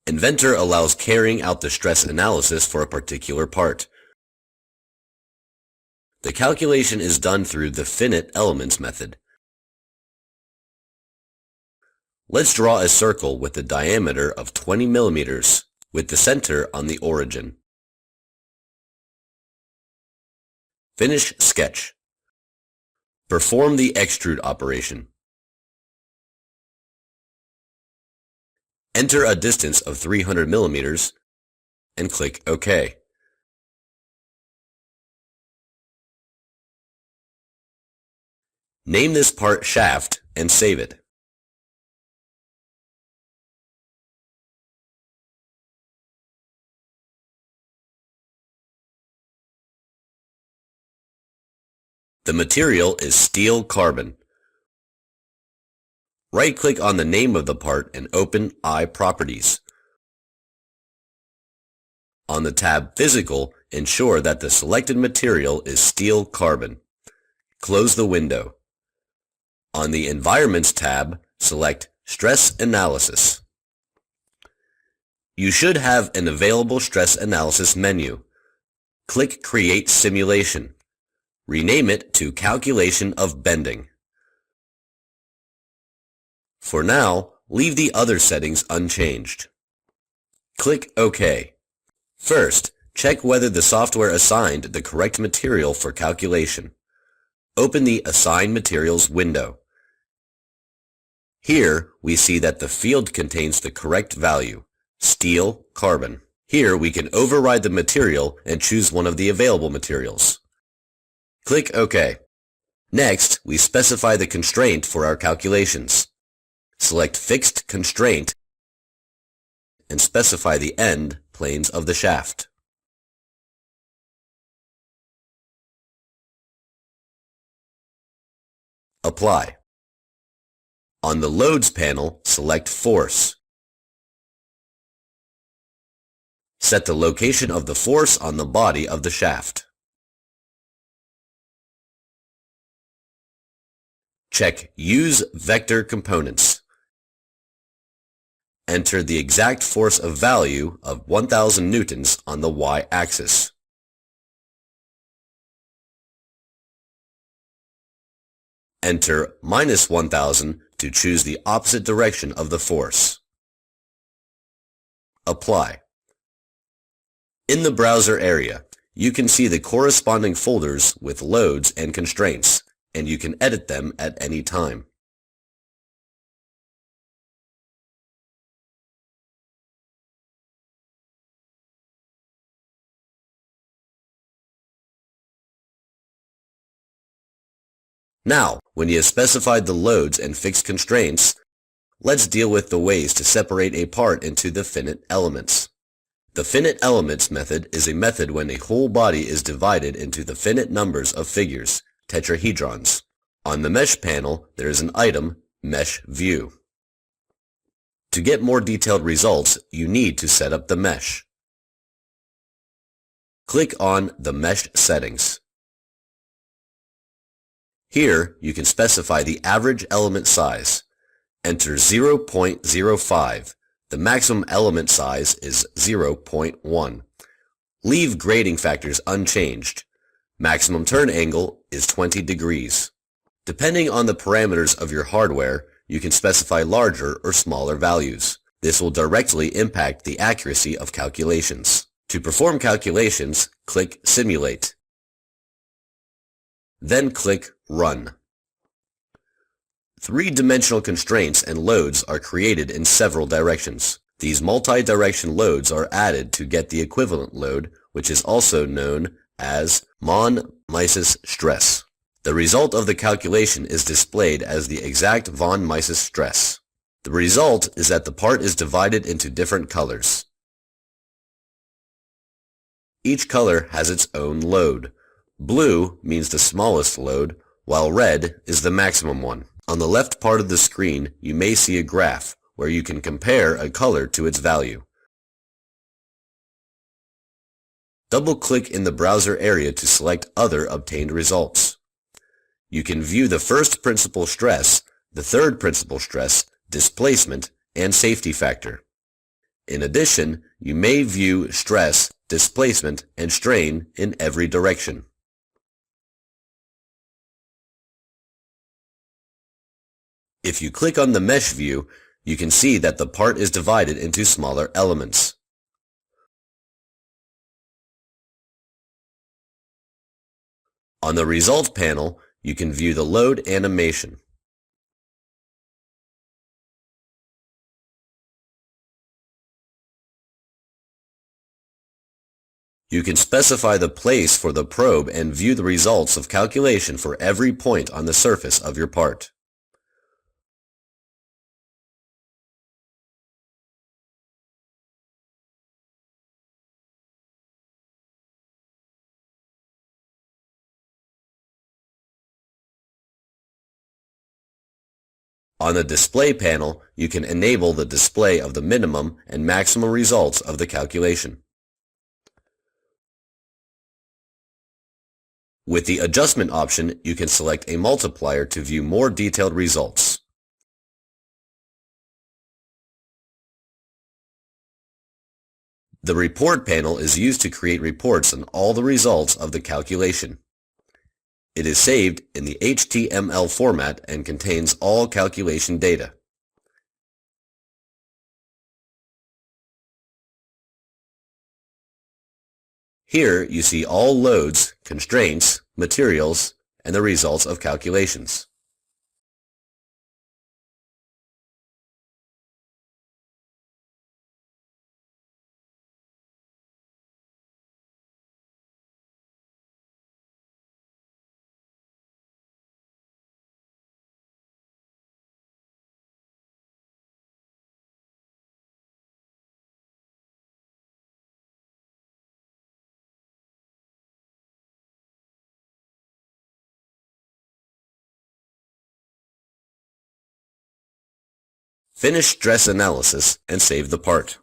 Inventor allows carrying out the stress analysis for a particular part. The calculation is done through the Finit Elements method. Let's draw a circle with a diameter of 20 millimeters, with the center on the origin. Finish sketch. Perform the extrude operation. Enter a distance of 300 millimeters and click OK. Name this part shaft and save it. The material is steel carbon. Right-click on the name of the part and open iProperties. On the tab Physical, ensure that the selected material is steel carbon. Close the window. On the Environments tab, select Stress Analysis. You should have an available stress analysis menu. Click Create Simulation. Rename it to Calculation of Bending. For now, leave the other settings unchanged. Click OK. First, check whether the software assigned the correct material for calculation. Open the Assign Materials window. Here, we see that the field contains the correct value, steel carbon. Here, we can override the material and choose one of the available materials. Click OK. Next, we specify the constraint for our calculations. Select Fixed Constraint and specify the end planes of the shaft. Apply. On the Loads panel, select Force. Set the location of the force on the body of the shaft. Check Use Vector Components. Enter the exact force of value of 1000 newtons on the y-axis. Enter -1000 to choose the opposite direction of the force. Apply. In the browser area, you can see the corresponding folders with loads and constraints, and you can edit them at any time. Now, when you have specified the loads and fixed constraints, let's deal with the ways to separate a part into the finite elements. The Finit Elements method is a method when a whole body is divided into the finite numbers of figures, tetrahedrons. On the Mesh panel, there is an item, Mesh View. To get more detailed results, you need to set up the mesh. Click on the Mesh Settings. Here, you can specify the average element size. Enter 0.05. The maximum element size is 0.1. Leave grading factors unchanged. Maximum turn angle is 20 degrees. Depending on the parameters of your hardware, you can specify larger or smaller values. This will directly impact the accuracy of calculations. To perform calculations, click Simulate. Then click Run. Three-dimensional constraints and loads are created in several directions. These multi-direction loads are added to get the equivalent load, which is also known as von Mises stress. The result of the calculation is displayed as the exact von Mises stress. The result is that the part is divided into different colors. Each color has its own load. Blue means the smallest load, while red is the maximum one. On the left part of the screen, you may see a graph where you can compare a color to its value. Double-click in the browser area to select other obtained results. You can view the first principal stress, the third principal stress, displacement, and safety factor. In addition, you may view stress, displacement, and strain in every direction. If you click on the mesh view, you can see that the part is divided into smaller elements. On the Results panel, you can view the load animation. You can specify the place for the probe and view the results of calculation for every point on the surface of your part. On the Display panel, you can enable the display of the minimum and maximum results of the calculation. With the Adjustment option, you can select a multiplier to view more detailed results. The Report panel is used to create reports on all the results of the calculation. It is saved in the HTML format and contains all calculation data. Here you see all loads, constraints, materials, and the results of calculations. Finish stress analysis and save the part.